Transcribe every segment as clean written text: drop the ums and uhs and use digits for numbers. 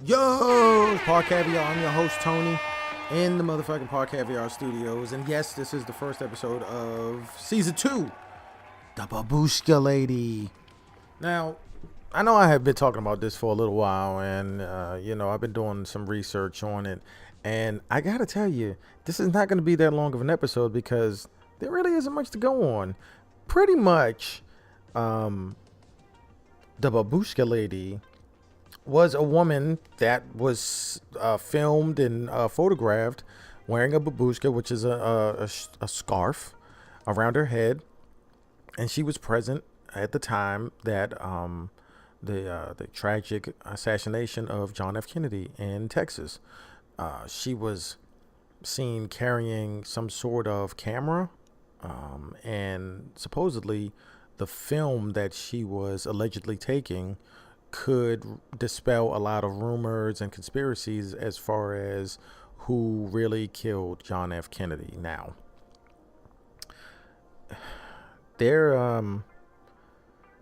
Yo, it's Pod Caviar. I'm your host, Tony, in the motherfucking Pod Caviar studios. And yes, this is the first episode of season 2, the Babushka lady. Now, I know I have been talking about this for a little while, and, I've been doing some research on it. And I gotta tell you, this is not going to be that long of an episode because there really isn't much to go on. Pretty much, the Babushka lady was a woman that was filmed and photographed wearing a babushka, which is a scarf around her head, and she was present at the time that the tragic assassination of John F. Kennedy in Texas. She was seen carrying some sort of camera, and supposedly the film that she was allegedly taking could dispel a lot of rumors and conspiracies as far as who really killed John F. Kennedy. Now, there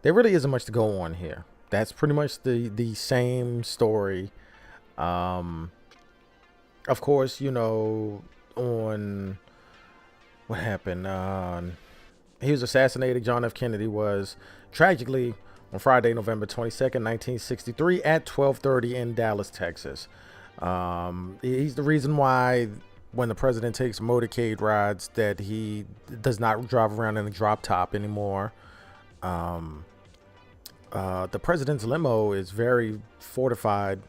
really isn't much to go on here. That's pretty much the same story. Of course, on what happened. He was assassinated. John F. Kennedy was tragically on Friday, November 22nd, 1963 at 12:30 in Dallas, Texas. He's the reason why when the president takes motorcade rides that he does not drive around in a drop top anymore. The president's limo is very fortified,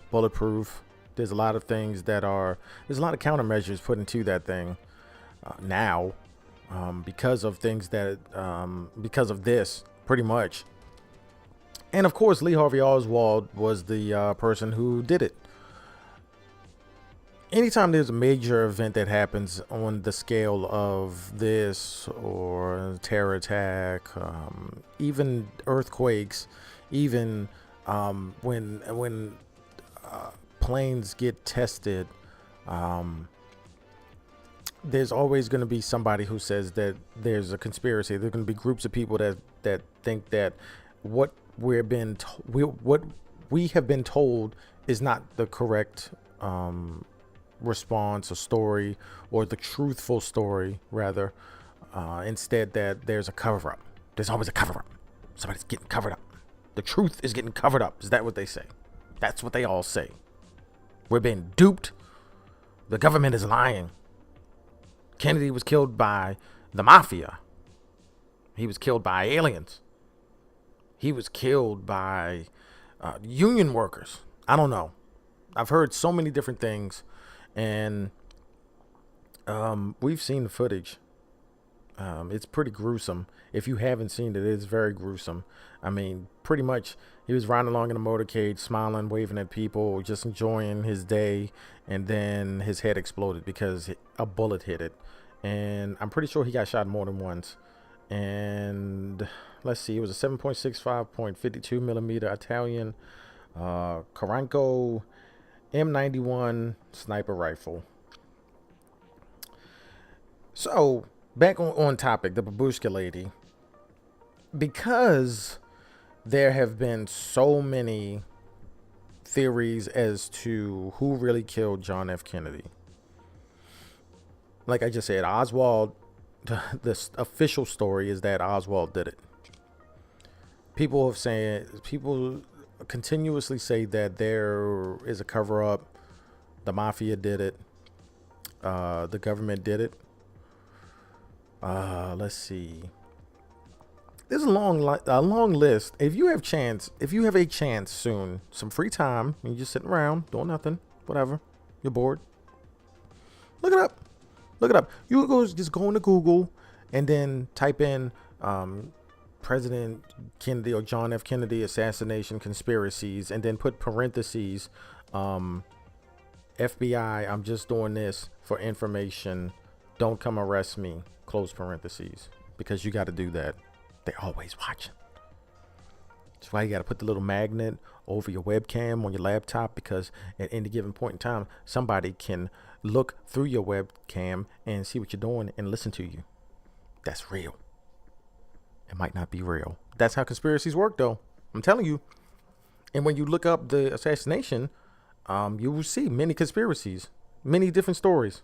bulletproof. There's a lot of countermeasures put into that thing now because of this. Pretty much. And of course, Lee Harvey Oswald was the person who did it. Anytime there's a major event that happens on the scale of this or a terror attack, even earthquakes, even when planes get tested, there's always going to be somebody who says that there's a conspiracy. There's going to be groups of people that think that what we have been told is not the correct response or story, or the truthful story, rather. Instead, that there's a cover up. There's always a cover up. Somebody's getting covered up. The truth is getting covered up. Is that what they say? That's what they all say. We're being duped. The government is lying. Kennedy was killed by the mafia. He was killed by aliens. He was killed by union workers. I don't know. I've heard so many different things, and we've seen the footage. It's pretty gruesome. If you haven't seen it, it's very gruesome. I mean, pretty much he was riding along in a motorcade, smiling, waving at people, just enjoying his day, and then his head exploded because a bullet hit it. And I'm pretty sure he got shot more than once. And let's see, it was a 7.65.52 millimeter Italian Caranco M91 sniper rifle. So back on topic, the Babushka lady. Because there have been so many theories as to who really killed John F. Kennedy. Like I just said, Oswald, the official story is that Oswald did it. People continuously say that there is a cover up. The mafia did it. The government did it. Let's see. There's a long list. If you have a chance soon, some free time, and you're just sitting around doing nothing, whatever, you're bored, look it up. You just go into Google and then type in President Kennedy or John F. Kennedy assassination conspiracies, and then put parentheses, FBI, I'm just doing this for information. Don't come arrest me. Close parentheses. Because you got to do that. They're always watching. That's why you got to put the little magnet over your webcam on your laptop, because at any given point in time, somebody can look through your webcam and see what you're doing and listen to you. That's real. It might not be real. That's how conspiracies work, though. I'm telling you. And when you look up the assassination, you will see many conspiracies, many different stories.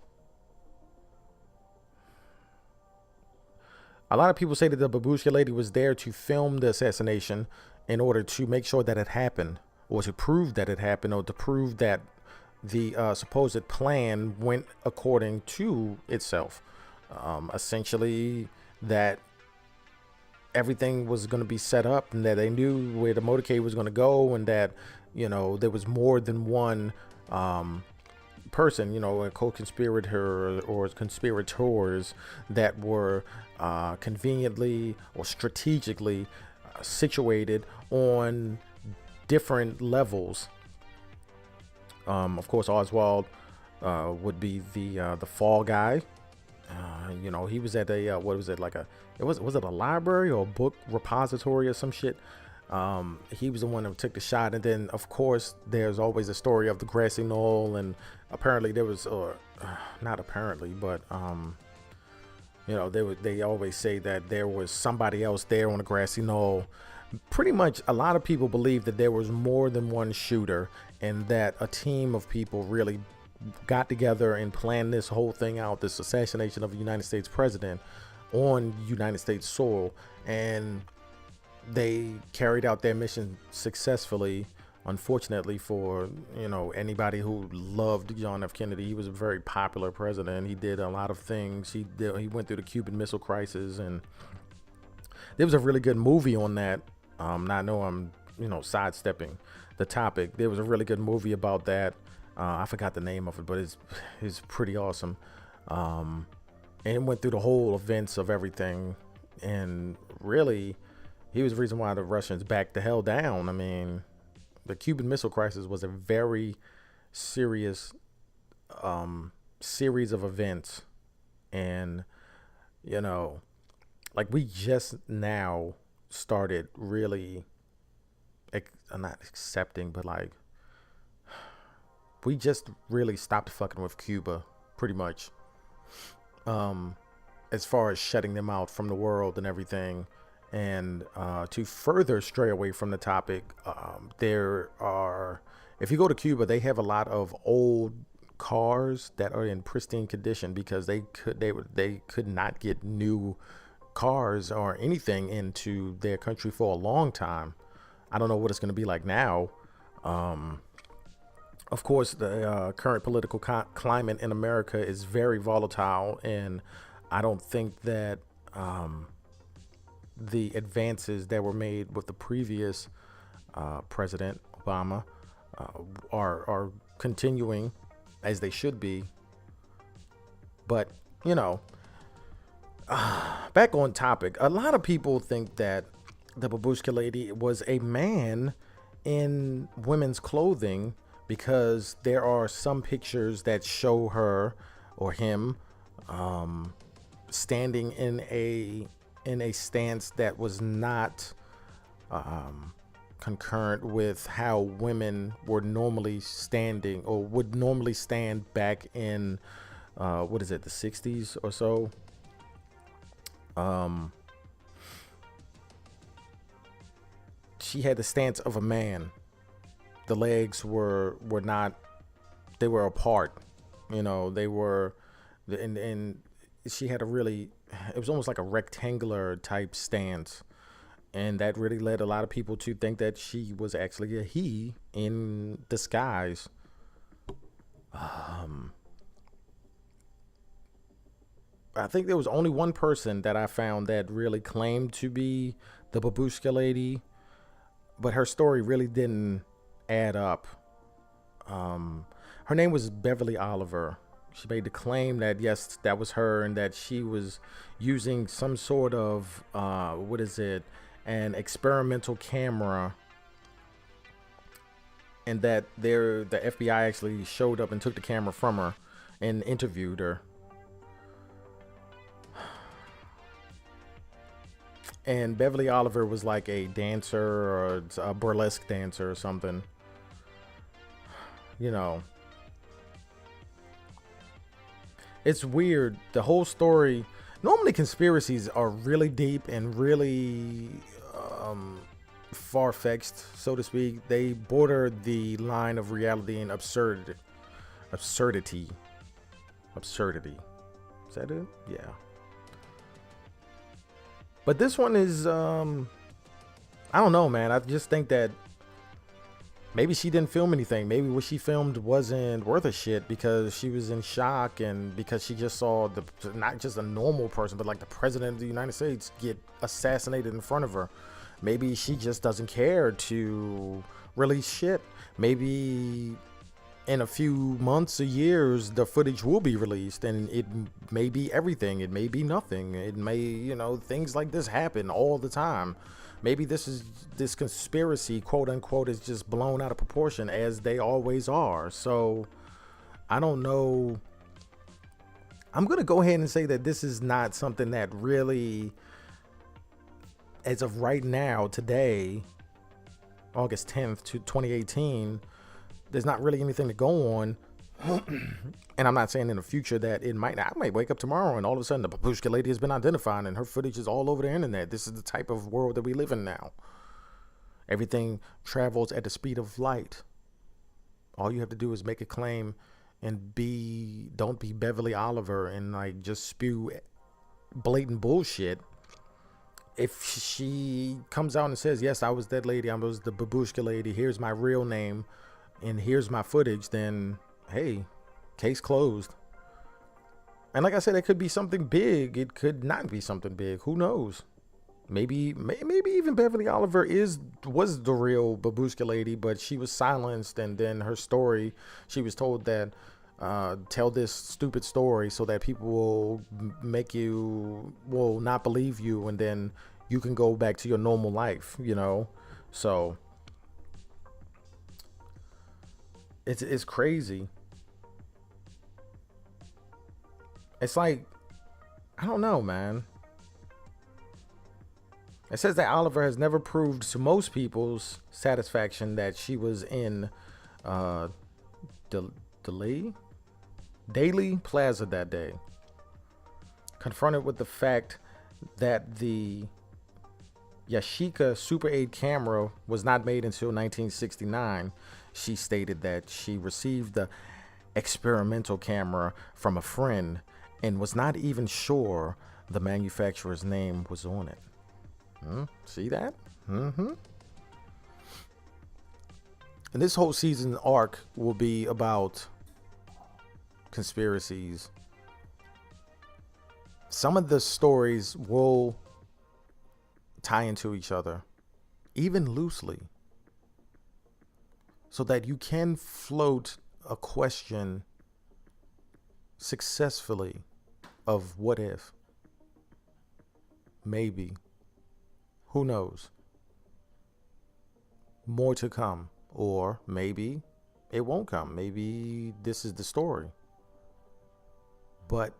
A lot of people say that the Babushka lady was there to film the assassination in order to make sure that it happened, or to prove that it happened, or to prove that the supposed plan went according to itself. Essentially, that everything was going to be set up, and that they knew where the motorcade was going to go, and that, you know, there was more than one person, you know, a co-conspirator or conspirators that were conveniently or strategically situated on different levels. Of course, Oswald would be the fall guy. You know, he was at a what was it, like a, was it a library or a book repository or some shit. He was the one that took the shot, and then of course there's always a story of the grassy knoll, and apparently there was, or not apparently, but you know, they always say that there was somebody else there on the grassy knoll. Pretty much a lot of people believe that there was more than one shooter, and that a team of people really got together and planned this whole thing out, this assassination of a United States president on United States soil, and they carried out their mission successfully. Unfortunately for, you know, anybody who loved John F. Kennedy, he was a very popular president. He did a lot of things. He went through the Cuban Missile Crisis, and there was a really good movie on that. Now I know I'm, you know, sidestepping the topic. There was a really good movie about that. I forgot the name of it, but it's pretty awesome. And it went through the whole events of everything, and really, he was the reason why the Russians backed the hell down. I mean, the Cuban Missile Crisis was a very serious series of events, and, you know, like, we just now started really not accepting, but like, we just really stopped fucking with Cuba, pretty much, as far as shutting them out from the world and everything. And to further stray away from the topic, if you go to Cuba, they have a lot of old cars that are in pristine condition, because they could not get new cars or anything into their country for a long time. I don't know what it's going to be like now. Of course, the current political climate in America is very volatile, and I don't think that the advances that were made with the previous President Obama are continuing as they should be. But, you know, back on topic, a lot of people think that the Babushka lady was a man in women's clothing, because there are some pictures that show her or him standing in a stance that was not concurrent with how women were normally standing, or would normally stand back in the 60s or so. She had the stance of a man. The legs were not, they were apart, you know, they were, and she had it was almost like a rectangular type stance. And that really led a lot of people to think that she was actually a he in disguise. I think there was only one person that I found that really claimed to be the Babushka lady, but her story really didn't add up. Her name was Beverly Oliver. She made the claim that yes, that was her, and that she was using some sort of an experimental camera, and that the FBI actually showed up and took the camera from her and interviewed her. And Beverly Oliver was like a dancer, or a burlesque dancer or something. You know, it's weird. The whole story, normally conspiracies are really deep and really far-fetched, so to speak. They border the line of reality and absurdity. Absurdity. Is that it? Yeah. But this one is, I don't know, man. I just think that maybe she didn't film anything. Maybe what she filmed wasn't worth a shit because she was in shock and because she just saw not just a normal person, but like the president of the United States get assassinated in front of her. Maybe she just doesn't care to release shit. Maybe in a few months or years, the footage will be released and it may be everything. It may be nothing. It may, things like this happen all the time. Maybe this conspiracy, quote unquote, is just blown out of proportion as they always are. So I don't know. I'm going to go ahead and say that this is not something that really, as of right now, today, August 10th, 2018, there's not really anything to go on. And I'm not saying in the future that I might wake up tomorrow and all of a sudden the Babushka lady has been identified and her footage is all over the internet. This is the type of world that we live in now. Everything travels at the speed of light. All you have to do is make a claim and don't be Beverly Oliver and like just spew blatant bullshit. If she comes out and says, yes, I was that lady, I was the Babushka lady, here's my real name and here's my footage, then hey, case closed. And like I said, it could be something big. It could not be something big. Who knows? Maybe even Beverly Oliver was the real Babushka lady, but she was silenced. And then her story, she was told that tell this stupid story so that people will not believe you, and then you can go back to your normal life. So it's crazy. It's like, I don't know, man. It says that Oliver has never proved to most people's satisfaction that she was in Daily Plaza that day. Confronted with the fact that the Yashica Super 8 camera was not made until 1969, she stated that she received the experimental camera from a friend and was not even sure the manufacturer's name was on it. See that? And this whole season arc will be about conspiracies. Some of the stories will tie into each other, even loosely, so that you can float a question successfully of what if, maybe, who knows, more to come, or maybe it won't come. Maybe this is the story. But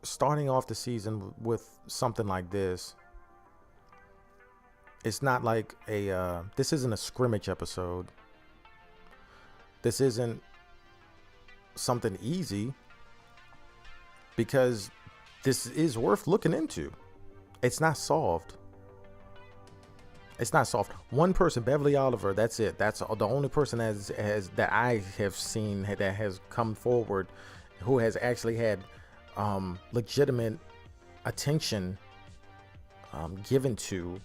starting off the season with something like this, it's not like this isn't a scrimmage episode. This isn't something easy, because this is worth looking into. It's not solved. One person, Beverly Oliver, that's it. That's the only person that I have seen that has come forward who has actually had legitimate attention given to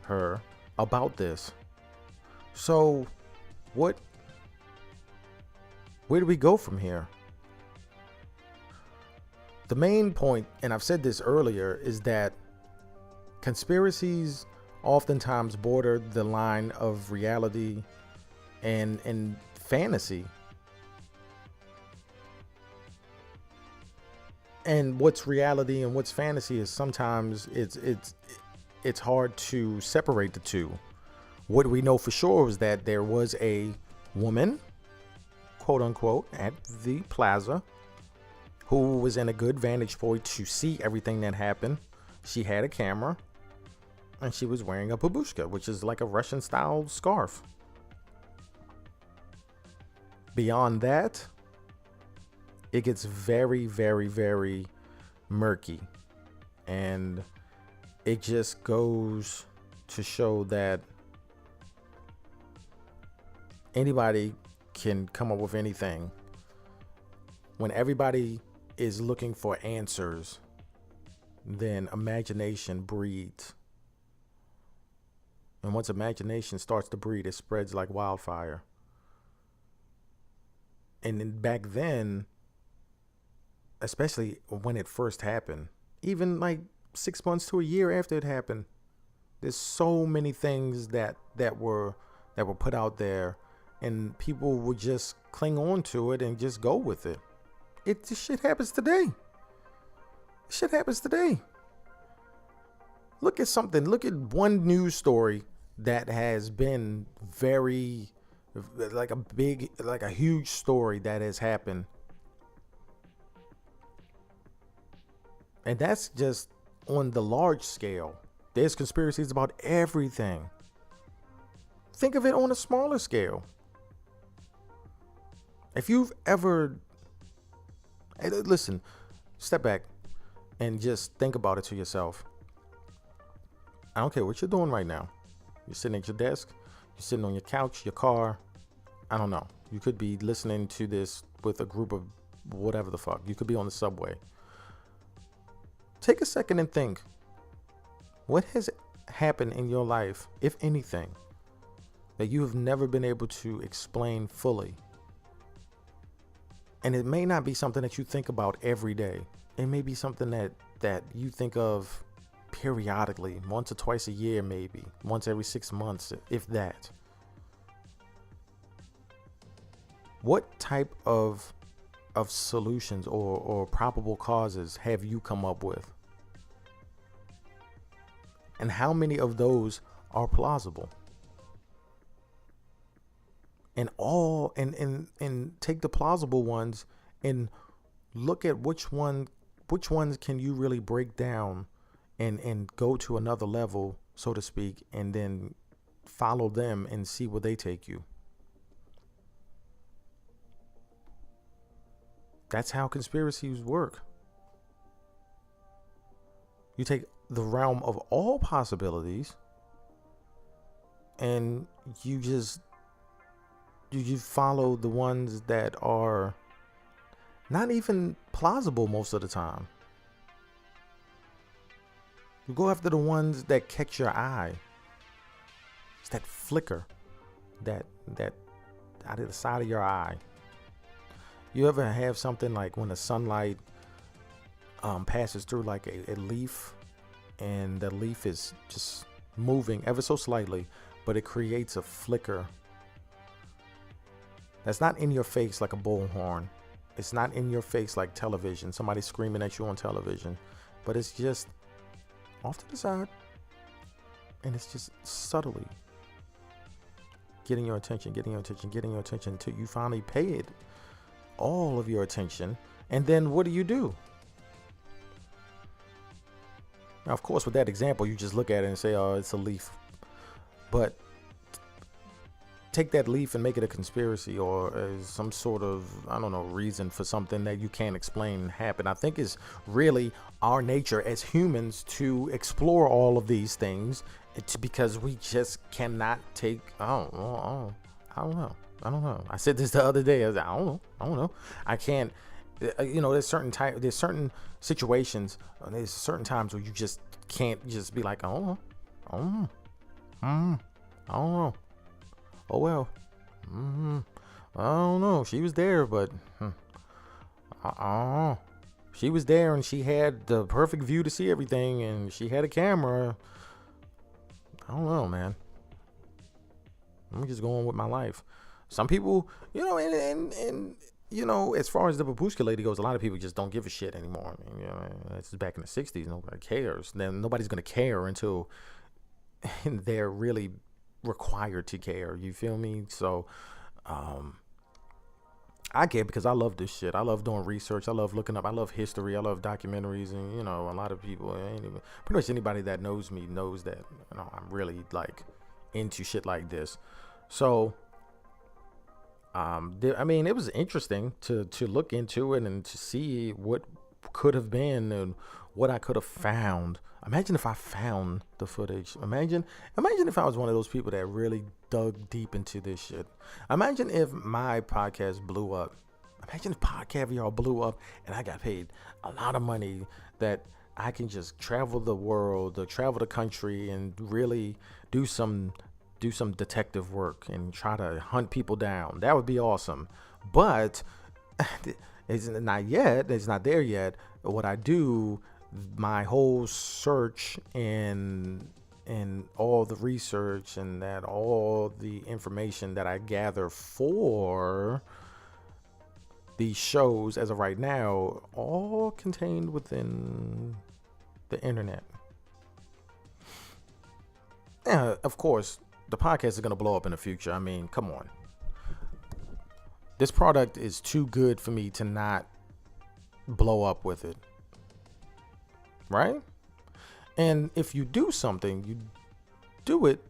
her about this. So where do we go from here? The main point, and I've said this earlier, is that conspiracies oftentimes border the line of reality and fantasy. And what's reality and what's fantasy is sometimes it's hard to separate the two. What we know for sure is that there was a woman, quote unquote, at the plaza who was in a good vantage point to see everything that happened. She had a camera and she was wearing a babushka, which is like a Russian style scarf. Beyond that, it gets very, very, very murky, and it just goes to show that anybody can come up with anything. When everybody is looking for answers, then imagination breeds. And once imagination starts to breed, it spreads like wildfire. And then back then, especially when it first happened, even like 6 months to a year after it happened, there's so many things that were put out there, and people would just cling on to it and just go with it. This shit happens today. Shit happens today. Look at something. Look at one news story that has been very, like a huge story that has happened. And that's just on the large scale. There's conspiracies about everything. Think of it on a smaller scale. If you've ever, listen, step back and just think about it to yourself. I don't care what you're doing right now. You're sitting at your desk, you're sitting on your couch, your car. I don't know. You could be listening to this with a group of whatever the fuck. You could be on the subway. Take a second and think. What has happened in your life, if anything, that you have never been able to explain fully? And it may not be something that you think about every day. It may be something that you think of periodically, once or twice a year, maybe once every 6 months, if that. What type of solutions or probable causes have you come up with? And how many of those are plausible? And take the plausible ones and look at which ones can you really break down and go to another level, so to speak, and then follow them and see where they take you. That's how conspiracies work. You take the realm of all possibilities and you follow the ones that are not even plausible most of the time. You go after the ones that catch your eye. It's that flicker that out of the side of your eye. You ever have something like when the sunlight passes through like a leaf, and the leaf is just moving ever so slightly, but it creates a flicker that's not in your face like a bullhorn. It's not in your face like television, somebody screaming at you on television, but it's just off to the side, and it's just subtly getting your attention until you finally pay it all of your attention. And then what do? Now, of course, with that example, you just look at it and say, oh, it's a leaf. But take that leaf and make it a conspiracy or some sort of, I don't know, reason for something that you can't explain happen. I think it's really our nature as humans to explore all of these things. It's because we just cannot take, I don't know. I said this the other day. I was like, I don't know. I can't, there's certain situations, there's certain times where you just can't just be like, I don't know. Oh, well, I don't know. She was there, but she was there and she had the perfect view to see everything and she had a camera. I don't know, man. Let me just go on with my life. Some people, and as far as the Babushka lady goes, a lot of people just don't give a shit anymore. I mean, it's back in the 60s. Nobody cares. Then nobody's going to care until they're really required to care. You feel me? So I care because I love this shit. I love doing research. I love looking up. I love history. I love documentaries. And a lot of people, pretty much anybody that knows me knows that I'm really like into shit like this. So it was interesting to look into it and to see what could have been and what I could have found. Imagine if I found the footage. Imagine if I was one of those people that really dug deep into this shit. Imagine if my podcast blew up. Imagine if Pod Caviar blew up and I got paid a lot of money that I can just travel the world, or travel the country, and really do some detective work and try to hunt people down. That would be awesome. But it's not yet. It's not there yet. What I do, my whole search and all the research and that all the information that I gather for these shows as of right now, all contained within the internet. Yeah, of course, the podcast is going to blow up in the future. I mean, come on. This product is too good for me to not blow up with it. Right? And if you do something, you do it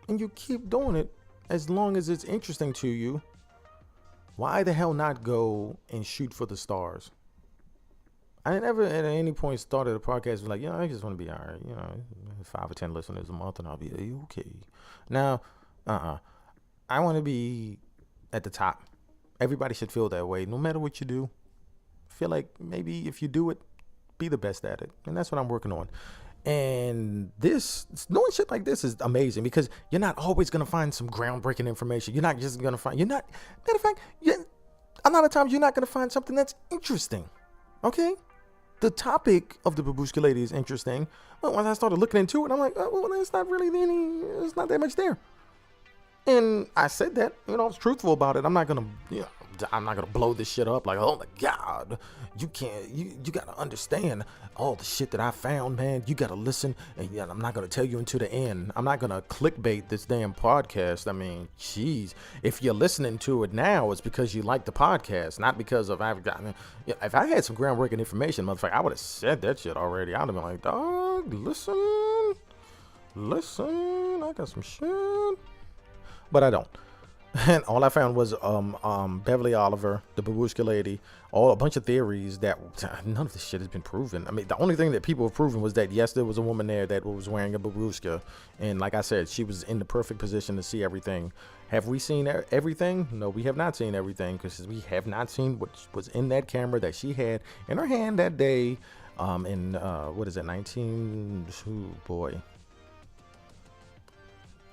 and you keep doing it as long as it's interesting to you. Why the hell not go and shoot for the stars? I never at any point started a podcast with like, I just want to be all right, 5 or 10 listeners a month and I'll be okay. Now, I want to be at the top. Everybody should feel that way, no matter what you do. Feel like maybe if you do it, be the best at it. And that's what I'm working on. And knowing shit like this is amazing because you're not always going to find some groundbreaking information. You're not just going to find, matter of fact, a lot of times you're not going to find something that's interesting. Okay? The topic of the Babushka lady is interesting. But when I started looking into it, I'm like, it's not really there's not that much there. And I said that, I was truthful about it. I'm not going to blow this shit up like, oh my God, you got to understand all the shit that I found, man. You got to listen. And I'm not going to tell you into the end. I'm not going to clickbait this damn podcast. I mean, geez, if you're listening to it now, it's because you like the podcast, not because of if I had some groundbreaking information, motherfucker, I would have said that shit already. I'd have been like, dog, listen, I got some shit. But I don't. And all I found was Beverly Oliver, the Babushka lady, a bunch of theories that none of this shit has been proven. I mean, the only thing that people have proven was that, yes, there was a woman there that was wearing a Babushka. And like I said, she was in the perfect position to see everything. Have we seen everything? No, we have not seen everything because we have not seen what was in that camera that she had in her hand that day.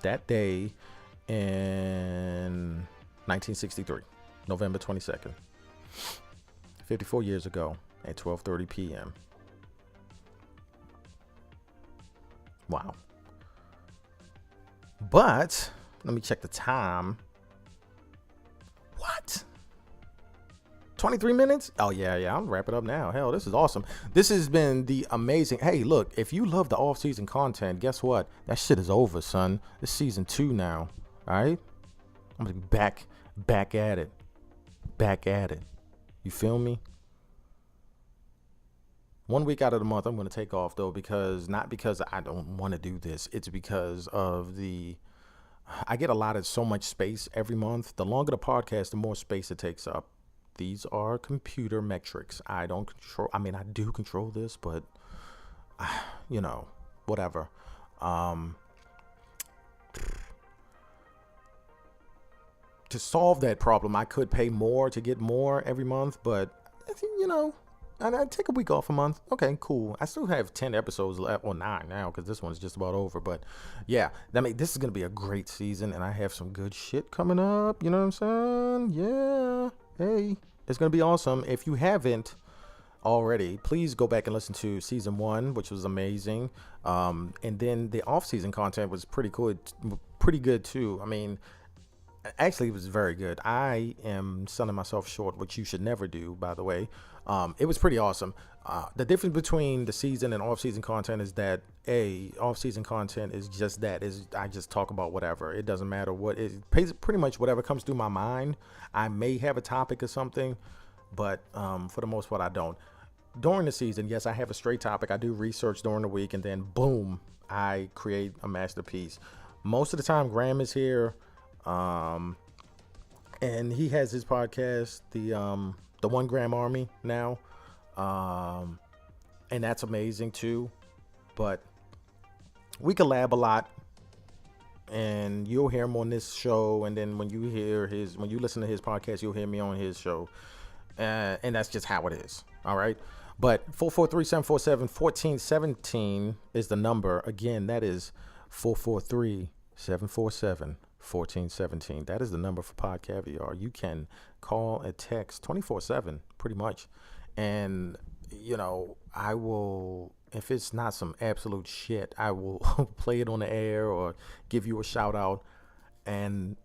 That day in 1963, November 22nd, 54 years ago at 12:30 p.m. Wow. But let me check the time. What? 23 minutes? Oh, yeah. I'll wrap it up now. Hell, this is awesome. This has been the amazing. Hey, look, if you love the off-season content, guess what? That shit is over, son. This is season 2 now. All right? I'm going to be back at it. Back at it. You feel me? 1 week out of the month, I'm going to take off, though, not because I don't want to do this. It's because of I get allotted so much space every month. The longer the podcast, the more space it takes up. These are computer metrics. I don't control. I mean, I do control this, but, whatever. To solve that problem, I could pay more to get more every month, but, I'd take a week off a month. Okay, cool. I still have 10 episodes left, or 9 now, because this one's just about over. But, yeah, this is going to be a great season, and I have some good shit coming up. You know what I'm saying? Yeah. Hey, it's going to be awesome. If you haven't already, please go back and listen to season 1, which was amazing. And then the off-season content was pretty good, too. I mean, actually, it was very good. I am selling myself short, which you should never do, by the way. It was pretty awesome. The difference between the season and off-season content is that off-season content is just that. I just talk about whatever. It doesn't matter what. It pretty much whatever comes through my mind. I may have a topic or something, but for the most part, I don't. During the season, yes, I have a straight topic. I do research during the week, and then boom, I create a masterpiece. Most of the time, Graham is here. And he has his podcast, the 1 Gram Army now. And that's amazing too. But we collab a lot, and you'll hear him on this show. And then when you listen to his podcast, you'll hear me on his show. And that's just how it is. All right. But 443-747-1417 is the number. Again, that is 443-747-1417. That is the number for Pod Caviar. You can call and text 24/7 pretty much. And, I will, if it's not some absolute shit, I will play it on the air or give you a shout out. And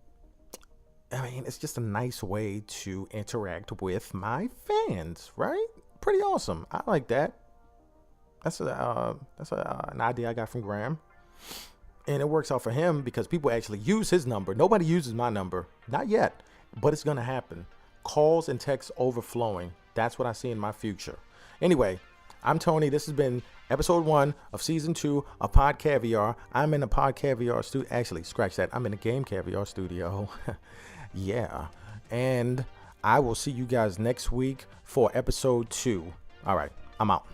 it's just a nice way to interact with my fans, right? Pretty awesome. I like that. That's an idea I got from Graham. And it works out for him because people actually use his number. Nobody uses my number. Not yet, but it's going to happen. Calls and texts overflowing. That's what I see in my future. Anyway, I'm Tony. This has been episode 1 of season 2 of Pod Caviar. I'm in the Pod Caviar studio. Actually, scratch that. I'm in the Game Caviar studio. Yeah. And I will see you guys next week for episode 2. All right. I'm out.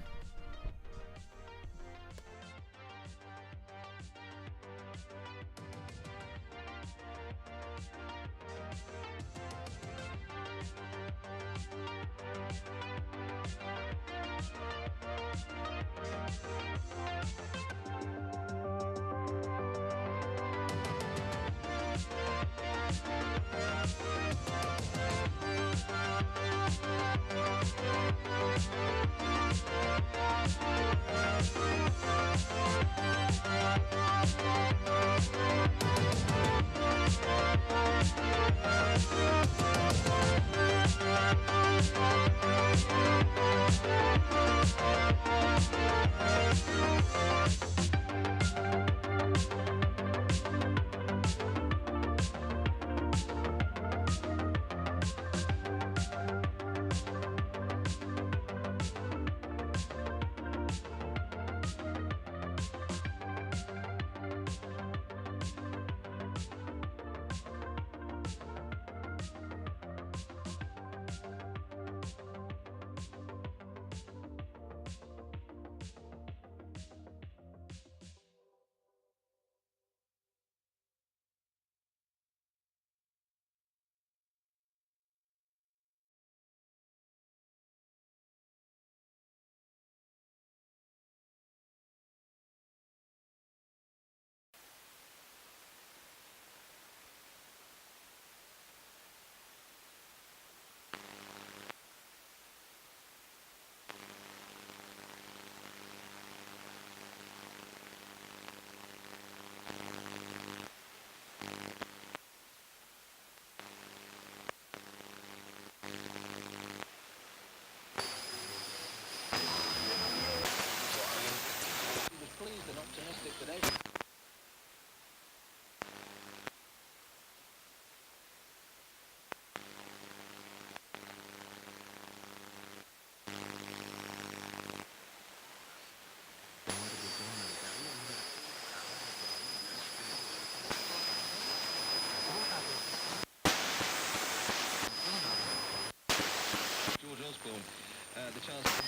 The chance.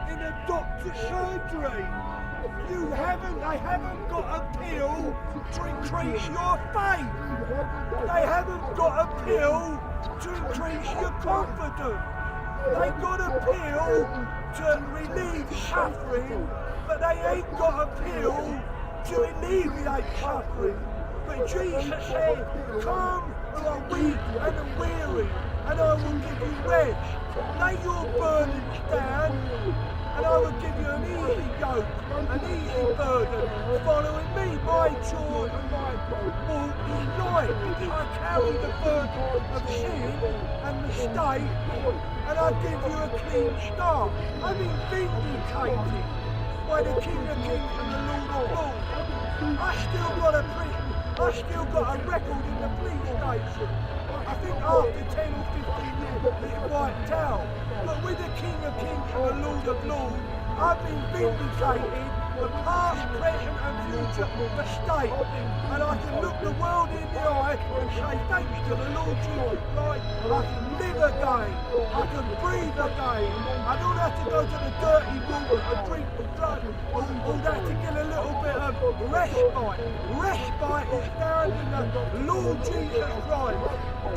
In a doctor's surgery. They haven't got a pill to increase your faith. They haven't got a pill to increase your confidence. They got a pill to relieve suffering, but they ain't got a pill to alleviate suffering. But Jesus said, come who are weak and are weary, and I will give you rest. Lay your burdens down, and I will give you an easy yoke, an easy burden. Following me, my chore and my walk is light. I carry the burden of sin and mistake, and I give you a clean start. I've been vindicated by the King of Kings and the Lord of Lords. I still got a prison. I still got a record in the police station. I think after 10 or 15 years it wiped out. But with the King of Kings and the Lord of Lords, I've been vindicated for past, present and future mistake. And I can look the world in the eye and say thanks to the Lord Jesus Christ. I can live again. I can breathe again. I don't have to go to the dirty water and drink the blood. All that to get a little bit of respite. Respite is found in the Lord Jesus Christ.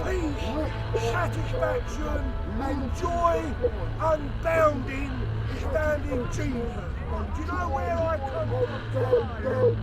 Peace, satisfaction, and joy unbounding is found in Jesus. Do you know where I come from?